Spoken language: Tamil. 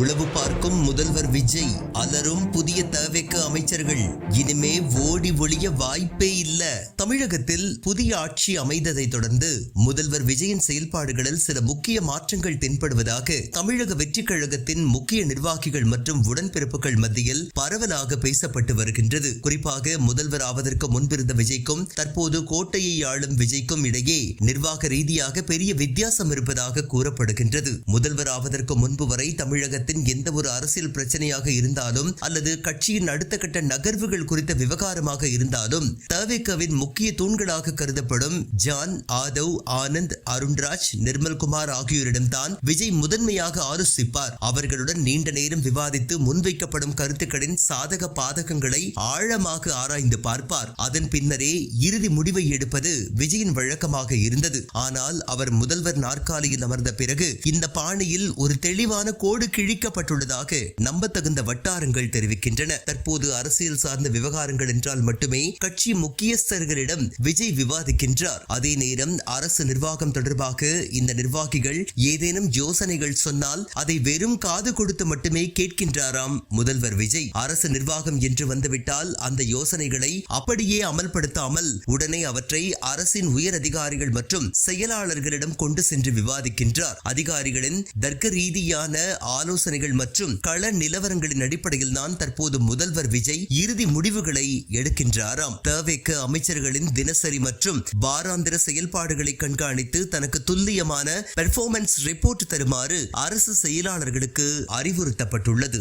உளவு பார்க்கும் முதல்வர் விஜய், அலரும் புதிய தவிக அமைச்சர்கள். இனிமே ஓடி ஒளிய வாய்ப்பே இல்ல. தமிழகத்தில் புதிய ஆட்சி அமைந்ததை தொடர்ந்து முதல்வர் விஜயின் செயல்பாடுகளில் சில முக்கிய மாற்றங்கள் தென்படுவதாக தமிழக வெற்றி கழகத்தின் முக்கிய நிர்வாகிகள் மற்றும் உடன்பிறப்புகள் மத்தியில் பரவலாக பேசப்பட்டு வருகின்றது. குறிப்பாக முதல்வர் ஆவதற்கு முன்பிருந்த விஜய்க்கும் தற்போது கோட்டையை ஆளும் விஜய்க்கும் இடையே நிர்வாக ரீதியாக பெரிய வித்தியாசம் இருப்பதாக கூறப்படுகின்றது. முதல்வர் ஆவதற்கு முன்பு வரை தமிழக எந்த ஒரு அரசியல் பிரச்சனையாக இருந்தாலும் அல்லது கட்சியின் அடுத்த கட்ட நகர்வுகள் குறித்த விவகாரமாக இருந்தாலும் தவிகவின் முக்கிய தூண்களாக கருதப்படும் ஜான், ஆதவ், ஆனந்த், அருண்ராஜ், நிர்மல்குமார் ஆகியோரிடம்தான் விஜய் முதன்மையாக ஆலோசிப்பார். அவர்களுடன் நீண்ட நேரம் விவாதித்து முன்வைக்கப்படும் கருத்துக்களின் சாதக பாதகங்களை ஆழமாக ஆராய்ந்து பார்ப்பார். அதன் பின்னரே இறுதி முடிவை எடுப்பது விஜயின் வழக்கமாக இருந்தது. ஆனால் அவர் முதல்வர் நாற்காலியில் அமர்ந்த பிறகு இந்த பாணியில் ஒரு தெளிவான கோடு கிழிக்கப்பட்டுள்ளதாக நம்பத்தகுந்த வட்டாரங்கள் தெரிவிக்கின்றன. தற்போது அரசியல் சார்ந்த விவகாரங்கள் என்றால் மட்டுமே கட்சி முக்கியஸ்தர்களிடம் விஜய் விவாதிக்கின்றார். அதே நேரம் அரசு நிர்வாகம் தொடர்பாக இந்த நிர்வாகிகள் ஏதேனும் யோசனைகள் சொன்னால் அதை வெறும் காது கொடுத்து மட்டுமே கேட்கின்றாராம் முதல்வர் விஜய். அரசு நிர்வாகம் என்று வந்துவிட்டால் அந்த யோசனைகளை அப்படியே அமல்படுத்தாமல் உடனே அவற்றை அரசின் உயர் அதிகாரிகள் மற்றும் செயலாளர்களிடம் கொண்டு சென்று விவாதிக்கின்றார். அதிகாரிகளின் தர்க்க ரீதியான ஆலோசனைகள் மற்றும் கள நிலவரங்களின் அடிப்படையில் தான் தற்போது முதல்வர் விஜய் இறுதி முடிவுகளை எடுக்கின்றாராம். தவிக அமைச்சர்களின் தினசரி மற்றும் வாராந்திர செயல்பாடுகளை கண்காணித்து தனக்கு துல்லியமான பெர்ஃபார்மன்ஸ் ரிப்போர்ட் தருமாறு அரசு செயலாளர்களுக்கு அறிவுறுத்தப்பட்டுள்ளது.